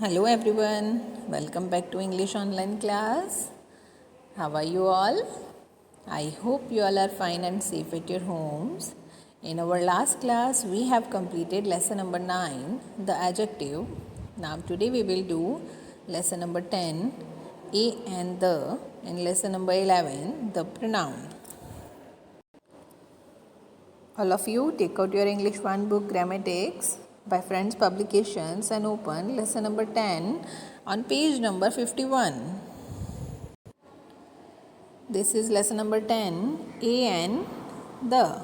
Hello everyone, welcome back to English online class. How are you all? I hope you all are fine and safe at your homes. In our last class, we have completed lesson number 9, the adjective. Now today we will do lesson number 10, a and the, and lesson number 11, the pronoun. All of you take out your English 1 book grammatics by Friends Publications and open lesson number 10 on page number 51. This is lesson number 10, a and the.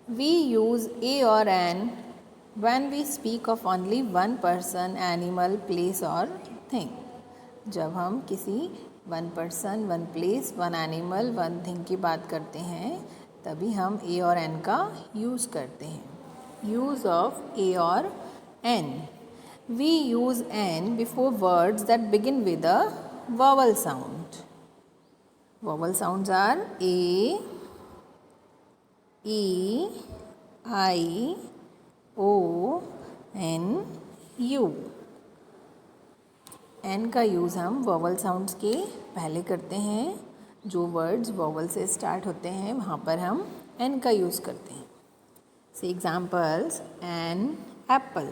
We use a or an when we speak of only one person, animal, place or thing. जब हम किसी one person, one place, one animal, one thing की बात करते हैं तभी हम ए और एन का यूज़ करते हैं. यूज़ ऑफ ए और an. We use an before words that begin with a vowel sound. Vowel sounds are A, E, I, O, N, U. An का यूज़ हम वॉवल साउंड्स के पहले करते हैं. जो वर्ड्स वॉवल से स्टार्ट होते हैं वहाँ पर हम एन का यूज़ करते हैं. से examples: an apple,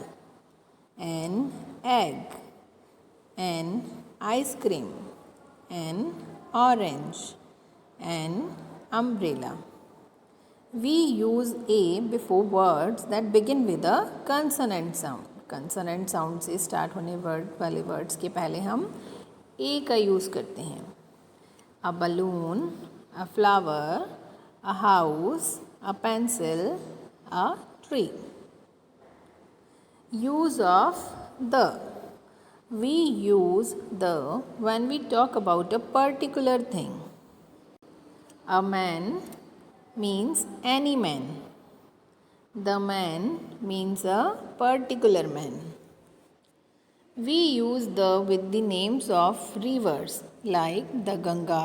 an egg, an ice cream, an orange, an umbrella. We use a before words that begin with a consonant sound. Consonant sound से स्टार्ट होने वर्ड वाले वर्ड्स के पहले हम ए का यूज़ करते हैं. A balloon, a flower, a house, a pencil, a tree. Use of the. We use the when we talk about a particular thing. A man means any man. The man means a particular man. We use the with the names of rivers like the Ganga,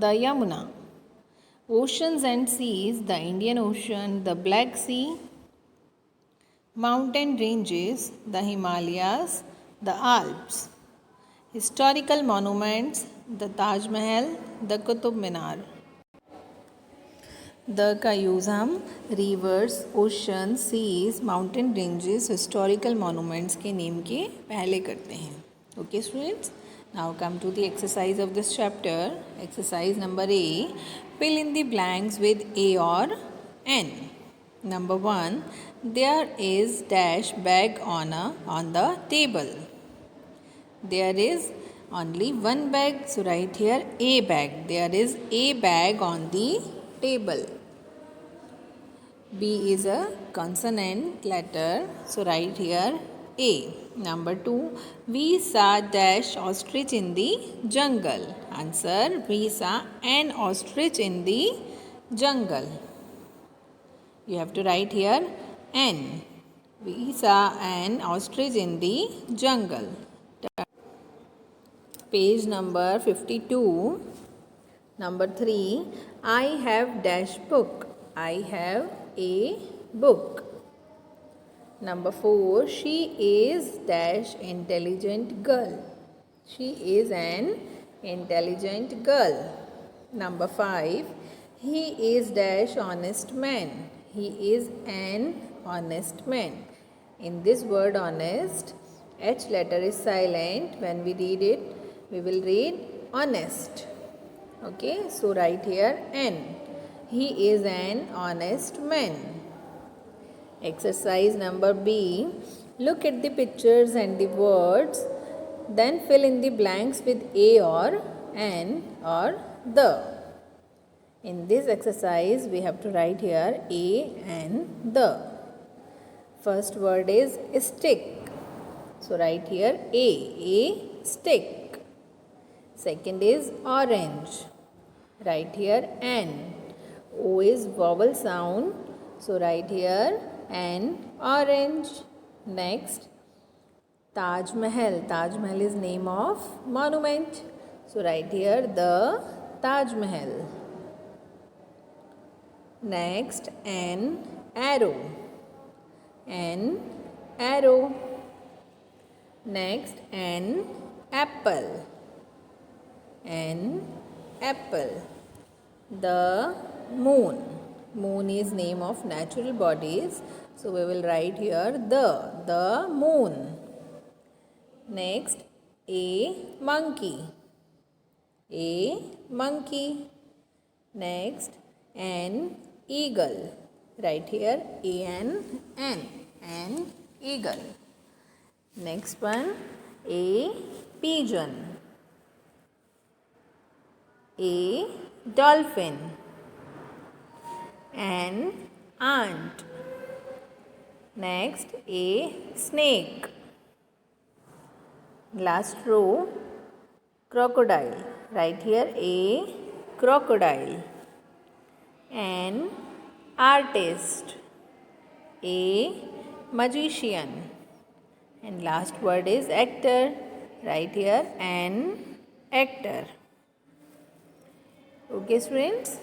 the Yamuna. Oceans and seas, the Indian Ocean, the Black Sea. Mountain ranges, the Himalayas, the Alps. Historical monuments, the Taj Mahal, the Qutub Minar. The का use हम rivers, ocean, seas, mountain ranges, historical monuments के name के पहले करते हैं. Okay students, now come to the exercise of this chapter. Exercise number A, fill in the blanks with a और an. Number 1, there is dash bag on the table. There is only one bag, so write here a bag. There is a bag on the table. B is a consonant letter, so write here A. Number 2, we saw dash ostrich in the jungle. Answer: we saw an ostrich in the jungle. You have to write here N. We saw an ostrich in the jungle. Page number 52. Number 3, I have dash book. I have a book. Number 4, she is dash intelligent girl. She is an intelligent girl. Number 5, he is dash honest man. He is an honest man. In this word honest, H letter is silent. When we read it, we will read honest. Okay, so write here N. He is an honest man. Exercise number B. Look at the pictures and the words. Then fill in the blanks with a or an or the. In this exercise, we have to write here a and the. First word is stick. So write here a stick. Second is orange. Write here an. O is vowel sound, so write here an orange. Next, Taj Mahal. Taj Mahal is name of monument, so write here the Taj Mahal. Next, an arrow. An arrow. Next, an apple. An apple. The moon. Moon is name of natural bodies. So we will write here the moon. Next, a monkey. A monkey. Next, an eagle. Write here an eagle. Next one, a pigeon. A dolphin. An ant. Next, a snake. Last row, crocodile. Write here a crocodile. An artist. A magician. And last word is actor. Write here an actor. Okay, students?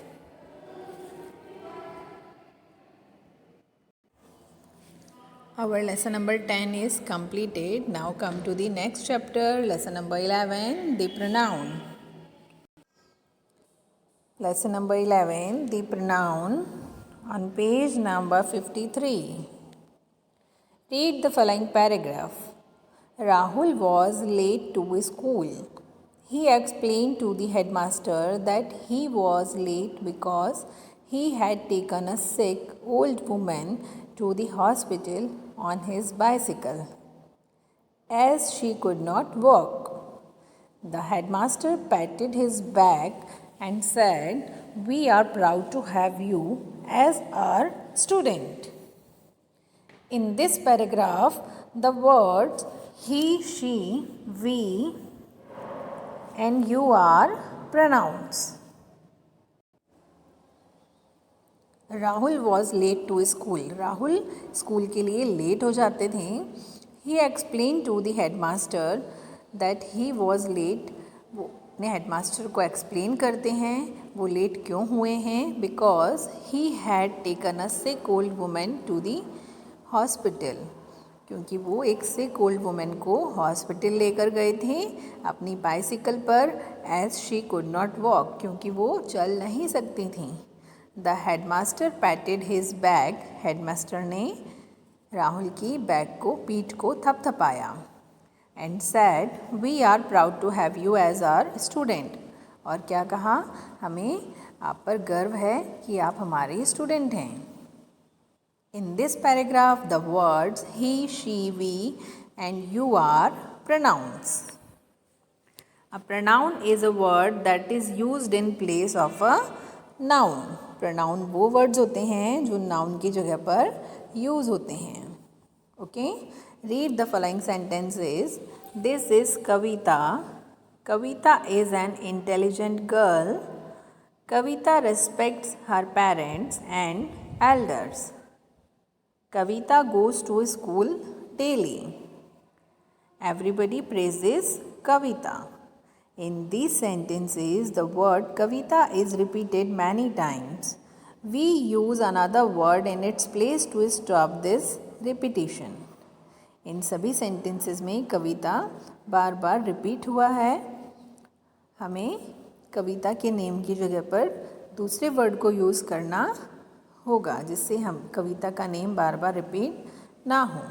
Our lesson number 10 is completed. Now come to the next chapter, lesson number 11, the pronoun. Lesson number 11, the pronoun, on page number 53. Read the following paragraph. Rahul was late to school. He explained to the headmaster that he was late because he had taken a sick old woman to the hospital on his bicycle, as she could not walk. The headmaster patted his back and said, "We are proud to have you as our student." In this paragraph, the words he, she, we, and you are pronouns. Rahul was late to school. Rahul school के लिए late हो जाते थे. He explain to the headmaster that he was late. वो अपने headmaster को explain करते हैं वो लेट क्यों हुए हैं. Because he had taken a sick old women to the hospital. क्योंकि वो एक सिक ओल्ड वुमेन को हॉस्पिटल लेकर गए थे अपनी बाइसिकल पर. As she could not walk. क्योंकि वो चल नहीं सकती थी. The headmaster patted his bag. Headmaster ने राहुल की बैग को पीठ को थपथपाया. And said, we are proud to have you as our student. और क्या कहा, हमें आप पर गर्व है कि आप हमारे स्टूडेंट हैं. In this paragraph, the words he, she, we and you are pronouns. A pronoun is a word that is used in place of a noun. Pronoun वो words होते हैं जो noun की जगह पर use होते हैं. Okay? Read the following sentences. This is Kavita. Kavita is an intelligent girl. Kavita respects her parents and elders. Kavita goes to school daily. Everybody praises Kavita. In these sentences, the word Kavita is repeated many times. We use another word in its place to stop this repetition. इन सभी sentences में कविता बार बार repeat हुआ है. हमें कविता के name की जगह पर दूसरे वर्ड को यूज़ करना होगा जिससे हम कविता का नेम बार बार रिपीट ना हो.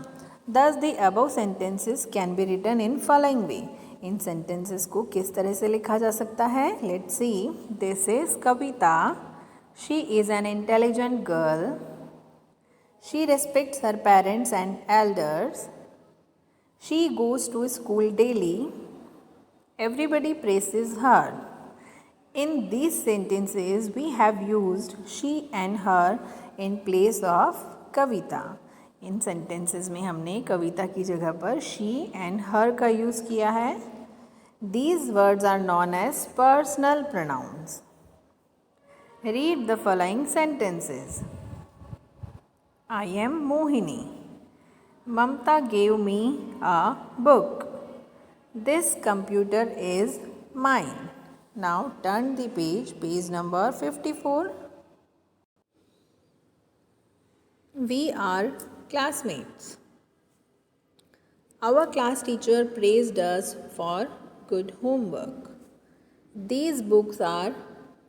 Thus the above sentences can be written in following way. In sentences को किस तरह से लिखा जा सकता है. Let's see. This is Kavita. She is an intelligent girl. She respects her parents and elders. She goes to school daily. Everybody praises her. In these sentences, we have used she and her in place of Kavita. In sentences में हमने कविता की जगह पर she and her का use किया है. These words are known as personal pronouns. Read the following sentences. I am Mohini. Mamta gave me a book. This computer is mine. Now turn the page number 54. We are classmates. Our class teacher praised us for good homework. These books are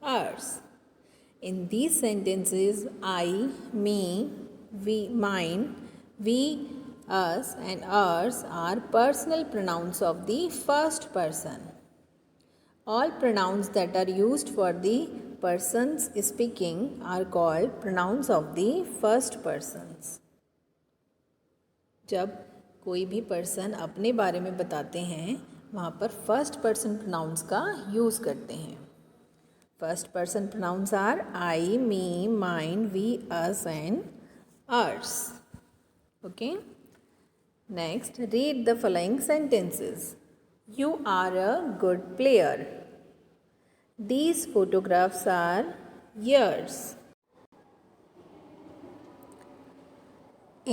ours. In these sentences, I, me, we, mine, we, us, and ours are personal pronouns of the first person. All pronouns that are used for the persons speaking are called pronouns of the first persons. जब कोई भी person अपने बारे में बताते हैं वहाँ पर फर्स्ट पर्सन प्रोनाउंस का यूज़ करते हैं. First person pronouns are I, me, mine, we, us and ours. Okay. Next, read the following sentences. You are a good player. These photographs are yours.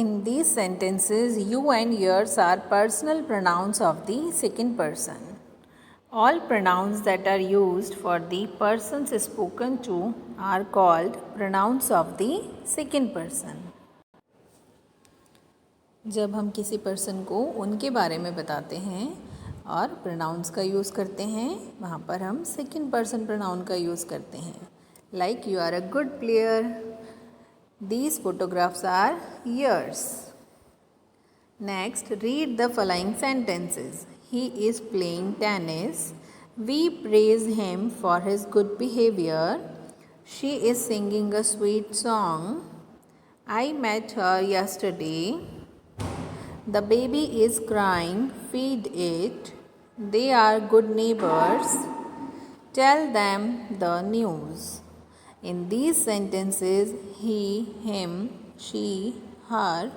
In these sentences, you and yours are personal pronouns of the second person. All pronouns that are used for the persons spoken to are called pronouns of the second person. जब हम किसी person को उनके बारे में बताते हैं और प्रोनाउंस का यूज़ करते हैं वहाँ पर हम सेकंड पर्सन प्रोनाउन का यूज़ करते हैं. Like you are a good player. These photographs are yours. Next, read the following sentences. He is playing tennis. We praise him for his good behaviour. She is singing a sweet song. I met her yesterday. The baby is crying, feed it. They are good neighbors. Tell them the news. In these sentences, he, him, she, her,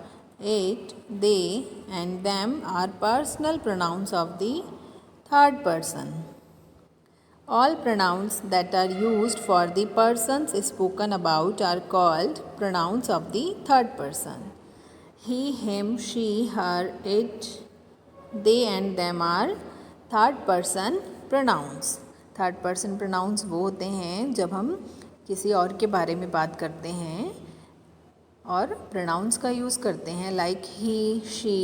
it, they, and them are personal pronouns of the third person. All pronouns that are used for the persons spoken about are called pronouns of the third person. He, him, she, her, it, they and them are third person pronouns. Third person pronouns वो होते हैं जब हम किसी और के बारे में बात करते हैं और प्रोनाउंस का यूज़ करते हैं like he, she,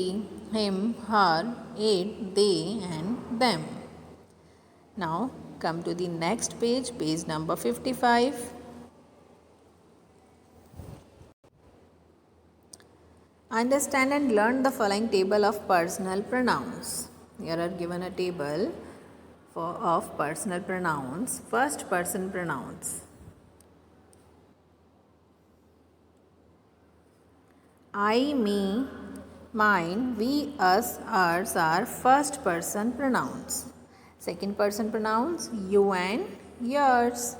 him, her, it, they and them. Now come to the next page, page number 55. Understand and learn the following table of personal pronouns. Here are given a table of personal pronouns. First person pronouns. I, me, mine, we, us, ours are first person pronouns. Second person pronouns you and yours.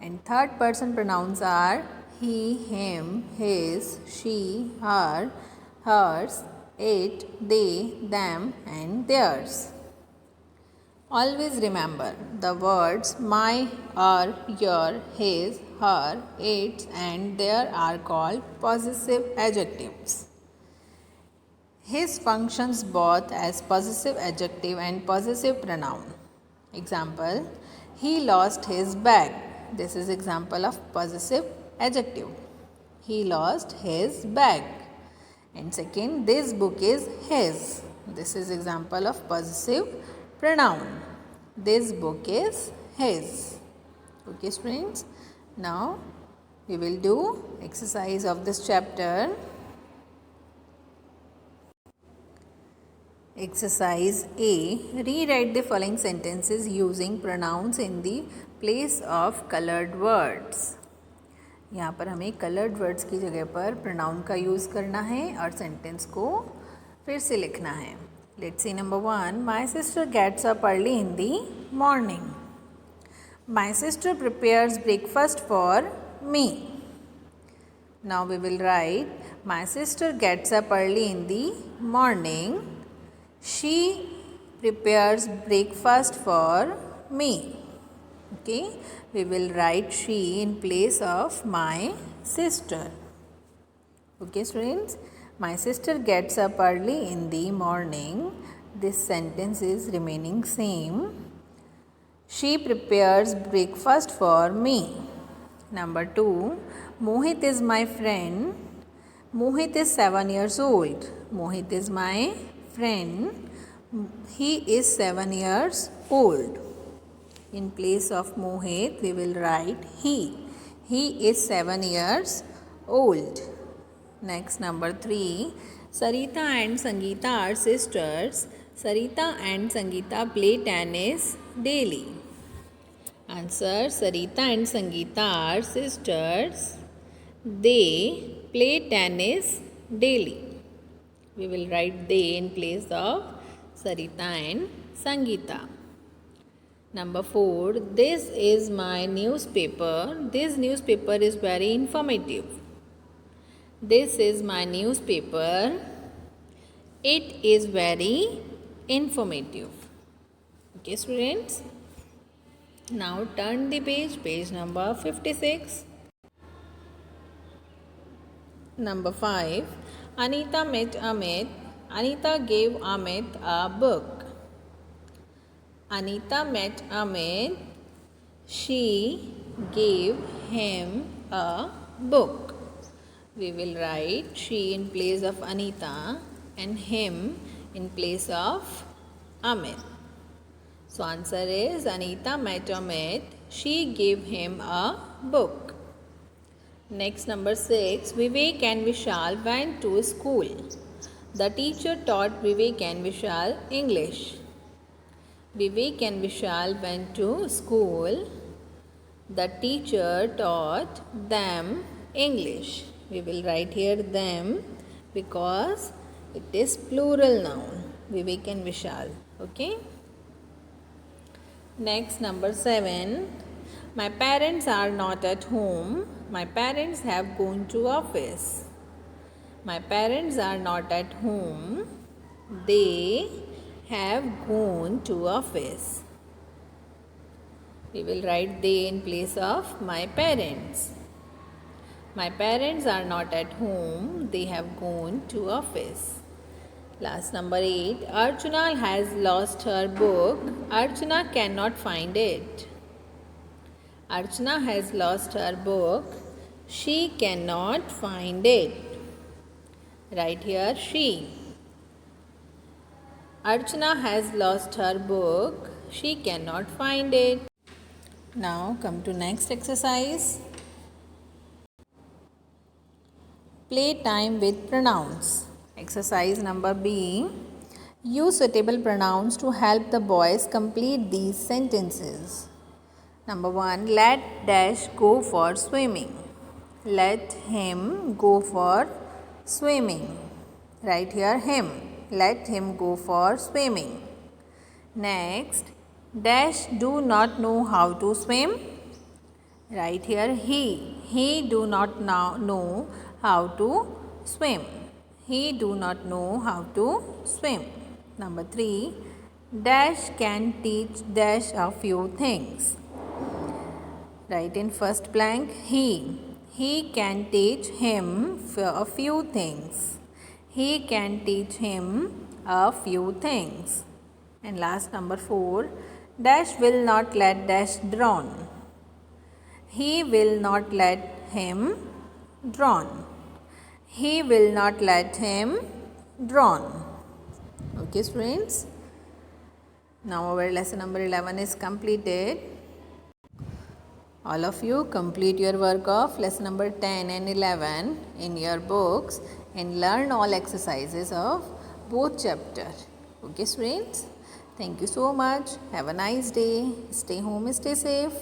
And third person pronouns are he, him, his, she, her, hers, it, they, them and theirs. Always remember the words my, our, your, his, her, its and their are called possessive adjectives. His functions both as possessive adjective and possessive pronoun. Example, he lost his bag. This is example of possessive adjective. He lost his bag. And second, this book is his. This is example of possessive pronoun. This book is his. Okay, students. Now we will do exercise of this chapter. Exercise A. Rewrite the following sentences using pronouns in the place of colored words. यहाँ पर हमें coloured words की जगह पर pronoun का use करना है और सेंटेंस को फिर से लिखना है. Let's see number 1. My sister gets up early in the morning. My sister prepares breakfast for me. Now we will write my sister gets up early in the morning. She prepares breakfast for me. Okay, we will write she in place of my sister. Okay, students, my sister gets up early in the morning. This sentence is remaining same. She prepares breakfast for me. Number 2, Mohit is my friend. Mohit is 7 years old. Mohit is my friend. He is 7 years old. In place of Mohit, we will write he. He is 7 years old. Next, number 3. Sarita and Sangeeta are sisters. Sarita and Sangeeta play tennis daily. Answer: Sarita and Sangeeta are sisters. They play tennis daily. We will write they in place of Sarita and Sangeeta. Number 4. This is my newspaper. This newspaper is very informative. This is my newspaper. It is very informative. Okay, students. Now turn the page number 56. Number 5. Anita met Amit. Anita gave Amit a book. Anita met Amit. She gave him a book. We will write she in place of Anita and him in place of Amit. So answer is Anita met Amit. She gave him a book. Next, number 6. Vivek and Vishal went to school. The teacher taught Vivek and Vishal English. Vivek and Vishal went to school. The teacher taught them English. We will write here them because it is plural noun. Vivek and Vishal. Okay. Next, number 7. My parents are not at home. My parents have gone to office. My parents are not at home. They have gone to office. We will write they in place of my parents. My parents are not at home. They have gone to office. Last, number 8. Archana has lost her book. Archana cannot find it. Archana has lost her book. She cannot find it. Write here she. Archana has lost her book. She cannot find it. Now come to next exercise. Play time with pronouns. Exercise number B. Use suitable pronouns to help the boys complete these sentences. Number 1. Let dash go for swimming. Let him go for swimming. Write here him. Let him go for swimming. Next. Dash do not know how to swim. Write here he. He do not know how to swim. He do not know how to swim. Number 3. Dash can teach dash a few things. Write in first blank he. He can teach him a few things. He can teach him a few things. And last, number 4. Dash will not let dash drown. He will not let him drown. He will not let him drown. Okay, students. Now our lesson number 11 is completed. All of you complete your work of lesson number 10 and 11 in your books and learn all exercises of both chapters. Okay, students. Thank you so much. Have a nice day. Stay home, stay safe.